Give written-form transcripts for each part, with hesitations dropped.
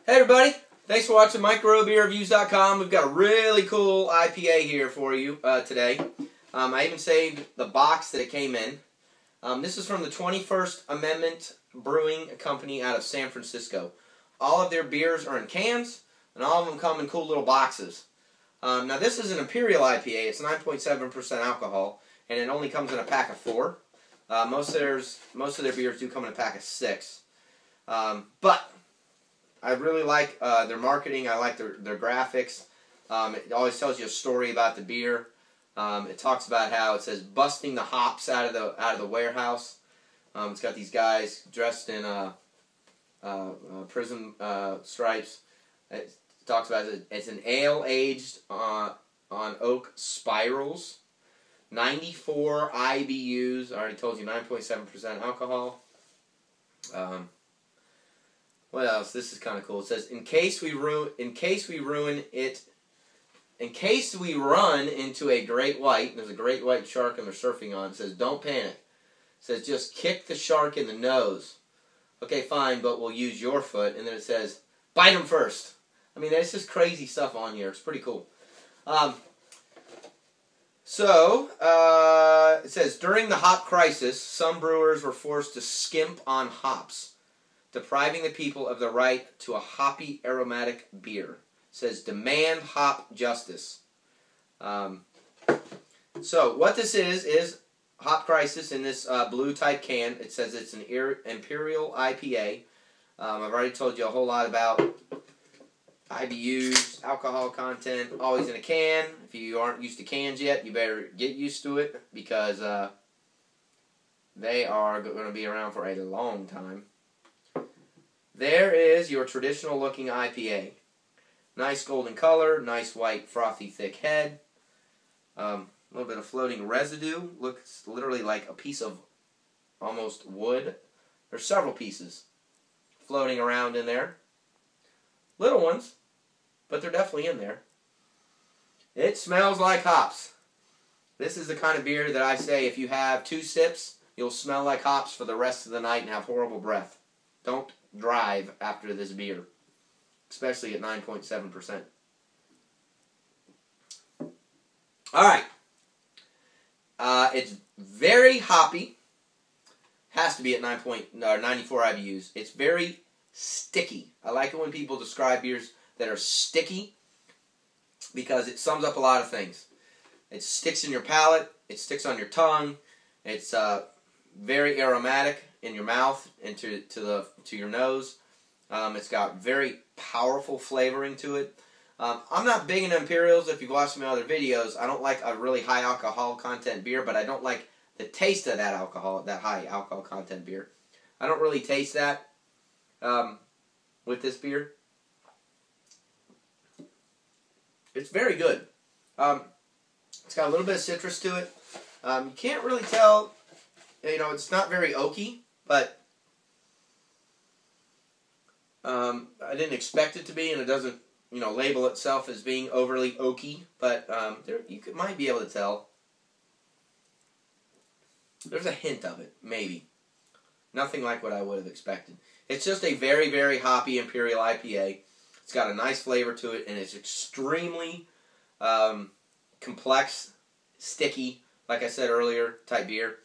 Hey everybody, thanks for watching microbeerreviews.com. We've got a really cool IPA here for you today. I even saved the box that it came in. This is from the 21st Ammendment Brewing Company out of San Francisco. All of their beers are in cans, and all of them come in cool little boxes. Now this is an Imperial IPA. It's 9.7% alcohol, and it only comes in a pack of 4. Most of their beers do come in a pack of 6. But I really like their marketing. I like their graphics. It always tells you a story about the beer. It talks about how it says busting the hops out of the warehouse. It's got these guys dressed in prism stripes. It talks about it's an ale aged on oak spirals. 94 IBUs. I already told you 9.7% alcohol. What else? This is kind of cool. It says, in case we run into a great white, there's a great white shark and they're surfing on. It says, don't panic. It says, just kick the shark in the nose. Okay, fine, but we'll use your foot. And then it says, bite him first. I mean, there's just crazy stuff on here. It's pretty cool. It says, during the hop crisis, some brewers were forced to skimp on hops, depriving the people of the right to a hoppy, aromatic beer. It says, demand hop justice. So what this is hop crisis in this blue type can. It says it's an Imperial IPA. I've already told you a whole lot about IBUs, alcohol content, always in a can. If you aren't used to cans yet, you better get used to it because they are going to be around for a long time. There is your traditional looking IPA. Nice golden color, nice white frothy thick head. A little bit of floating residue. Looks literally like a piece of almost wood. There's several pieces floating around in there. Little ones, but they're definitely in there. It smells like hops. This is the kind of beer that I say if you have 2 sips, you'll smell like hops for the rest of the night and have horrible breath. Don't drive after this beer, especially at 9.7%. Alright. It's very hoppy. Has to be at 94 IBUs. It's very sticky. I like it when people describe beers that are sticky because it sums up a lot of things. It sticks in your palate. It sticks on your tongue. It's very aromatic in your mouth and to your nose. It's got very powerful flavoring to it. I'm not big into Imperials. If you've watched my other videos, I don't like a really high alcohol content beer, but I don't like the taste of that high alcohol content beer. I don't really taste that with this beer. It's very good. It's got a little bit of citrus to it. You can't really tell, it's not very oaky, but I didn't expect it to be, and it doesn't, label itself as being overly oaky, but you might be able to tell. There's a hint of it, maybe. Nothing like what I would have expected. It's just a very, very hoppy Imperial IPA. It's got a nice flavor to it, and it's extremely complex, sticky, like I said earlier, type beer.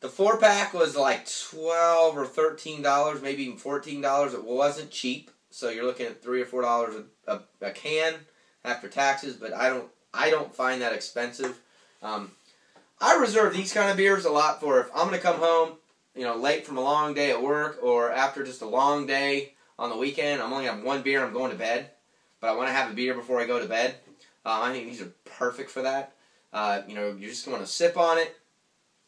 The 4-pack was like $12 or $13, maybe even $14. It wasn't cheap, so you're looking at $3 or $4 a can after taxes. But I don't find that expensive. I reserve these kind of beers a lot for if I'm going to come home, late from a long day at work, or after just a long day on the weekend. I'm only having 1 beer. I'm going to bed, but I want to have a beer before I go to bed. I think these are perfect for that. You just want to sip on it.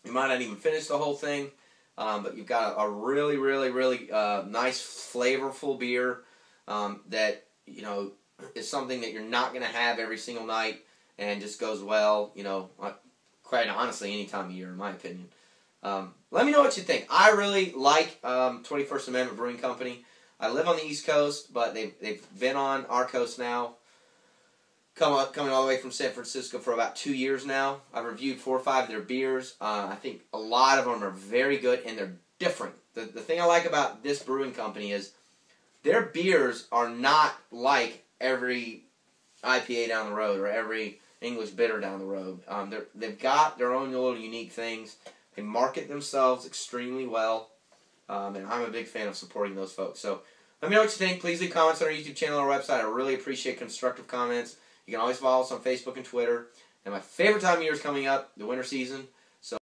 You might not even finish the whole thing, but you've got a really, really, really nice, flavorful beer that, is something that you're not going to have every single night and just goes well, quite honestly, any time of year, in my opinion. Let me know what you think. I really like 21st Amendment Brewing Company. I live on the East Coast, but they've been on our coast now, coming all the way from San Francisco for about 2 years now. I've reviewed 4 or 5 of their beers. I think a lot of them are very good, and they're different. The thing I like about this brewing company is their beers are not like every IPA down the road or every English bitter down the road. They've got their own little unique things. They market themselves extremely well, and I'm a big fan of supporting those folks. So let me know what you think. Please leave comments on our YouTube channel or website. I really appreciate constructive comments. You can always follow us on Facebook and Twitter. And my favorite time of year is coming up, the winter season.